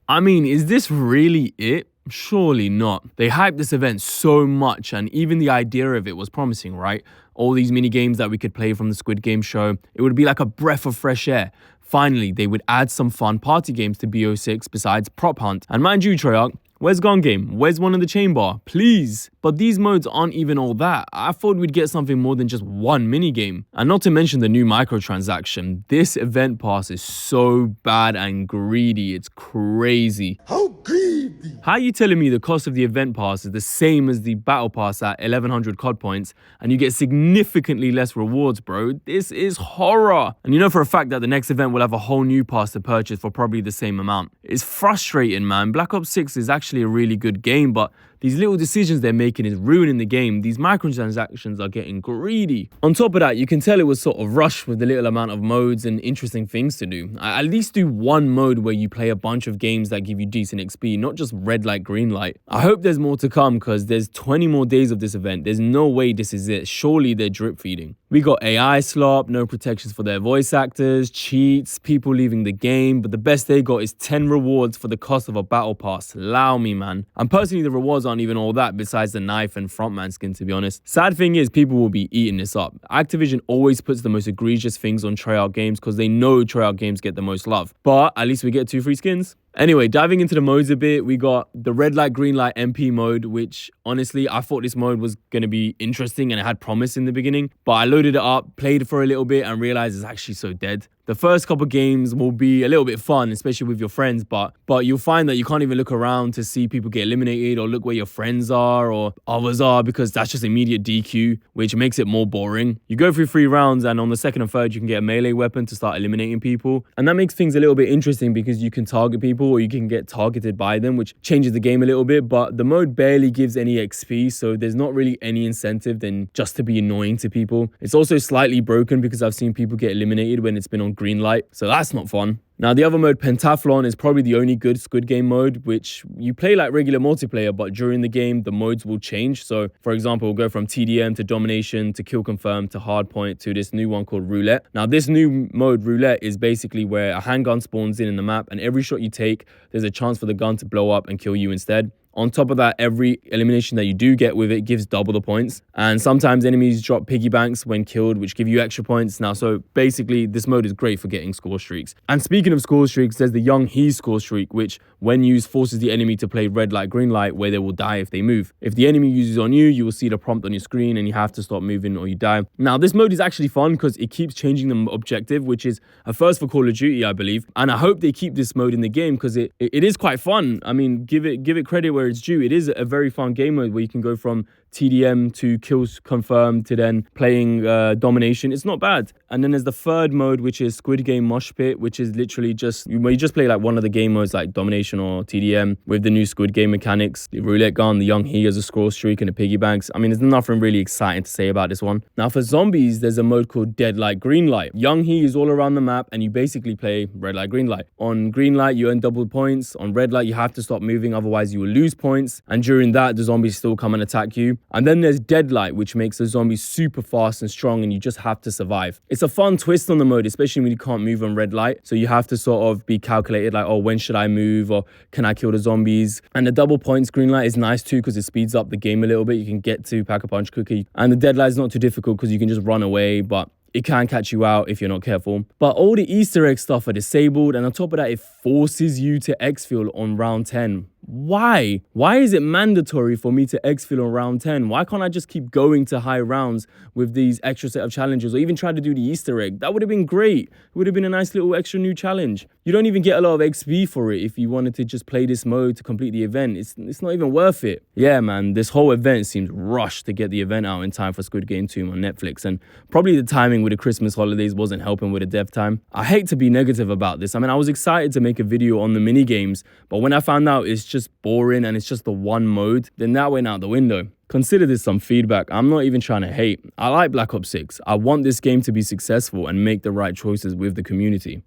I mean, is this really it? Surely not. They hyped this event so much, and even the idea of it was promising, right? All these mini games that we could play from the Squid Game show, it would be like a breath of fresh air. Finally, they would add some fun party games to BO6 besides Prop Hunt. And mind you, Treyarch, where's Gone Game? Where's one in the chamber? Please. But these modes aren't even all that. I thought we'd get something more than just one minigame. And not to mention the new microtransaction. This event pass is so bad and greedy. It's crazy. How greedy? How are you telling me the cost of the event pass is the same as the battle pass at 1100 COD points and you get significantly less rewards, bro? This is horror. And you know for a fact that the next event will have a whole new pass to purchase for probably the same amount. It's frustrating, man. Black Ops 6 is actually a really good game, but these little decisions they're making is ruining the game. These microtransactions are getting greedy. On top of that, you can tell it was sort of rushed with the little amount of modes and interesting things to do. At least do one mode where you play a bunch of games that give you decent XP, not just red light, green light. I hope there's more to come because there's 20 more days of this event. There's no way this is it. Surely they're drip feeding. We got AI slop, no protections for their voice actors, cheats, people leaving the game, but the best they got is 10 rewards for the cost of a battle pass. Allow me, man. And personally, the rewards aren't even all that besides the knife and frontman skin, to be honest. Sad thing is, people will be eating this up. Activision always puts the most egregious things on Treyarch games because they know Treyarch games get the most love. But at least we get 2 free skins. Anyway, diving into the modes a bit, we got the red light, green light MP mode, which honestly, I thought this mode was going to be interesting and it had promise in the beginning. But I loaded it up, played for a little bit and realized it's actually so dead. The first couple games will be a little bit fun, especially with your friends, but you'll find that you can't even look around to see people get eliminated or look where your friends are or others are because that's just immediate DQ, which makes it more boring. You go through 3 rounds and on the second and third, you can get a melee weapon to start eliminating people. And that makes things a little bit interesting because you can target people or you can get targeted by them, which changes the game a little bit, but the mode barely gives any XP, so there's not really any incentive than just to be annoying to people. It's also slightly broken because I've seen people get eliminated when it's been on green light, so that's not fun. Now, the other mode, Pentathlon, is probably the only good Squid Game mode, which you play like regular multiplayer, but during the game, the modes will change. So, for example, we'll go from TDM to Domination to Kill Confirm to Hardpoint to this new one called Roulette. Now, this new mode, Roulette, is basically where a handgun spawns in the map, and every shot you take, there's a chance for the gun to blow up and kill you instead. On top of that, every elimination that you do get with it gives double the points. And sometimes enemies drop piggy banks when killed, which give you extra points. Now, so basically, this mode is great for getting score streaks. And speaking of score streaks, there's the Young He score streak, which when used forces the enemy to play red light, green light, where they will die if they move. If the enemy uses on you, you will see the prompt on your screen and you have to stop moving or you die. Now, this mode is actually fun because it keeps changing the objective, which is a first for Call of Duty, I believe. And I hope they keep this mode in the game because it is quite fun. I mean, give it credit where it's due. It is a very fun game mode where you can go from TDM to kills confirmed to then playing domination. It's not bad. And then there's the third mode, which is Squid Game Mosh Pit, which is literally just where you just play like one of the game modes like domination or TDM with the new Squid Game mechanics, the roulette gun, the Young He as a score streak and the piggy banks. I mean, there's nothing really exciting to say about this one. Now for zombies, there's a mode called Dead Light, Green Light. Young He is all around the map and you basically play red light, green light. On green light, you earn double points. On red light, you have to stop moving, otherwise you will lose points. And during that, the zombies still come and attack you. And then there's Dead Light, which makes the zombies super fast and strong and you just have to survive. It's a fun twist on the mode, especially when you can't move on red light. So you have to sort of be calculated like, oh, when should I move or can I kill the zombies? And the double points green light is nice too because it speeds up the game a little bit. You can get to Pack-a-Punch Cookie. And the Dead Light is not too difficult because you can just run away, but it can catch you out if you're not careful. But all the Easter egg stuff are disabled, and on top of that, it forces you to exfil on round 10. Why? Why is it mandatory for me to exfil on round 10? Why can't I just keep going to high rounds with these extra set of challenges or even try to do the Easter egg? That would have been great. It would have been a nice little extra new challenge. You don't even get a lot of XP for it if you wanted to just play this mode to complete the event. It's not even worth it. Yeah, man, this whole event seems rushed to get the event out in time for Squid Game 2 on Netflix, and probably the timing with the Christmas holidays wasn't helping with the dev time. I hate to be negative about this. I mean, I was excited to make a video on the mini games, but when I found out it's just boring and it's just the one mode, then that went out the window. Consider this some feedback. I'm not even trying to hate. I like Black Ops 6. I want this game to be successful and make the right choices with the community.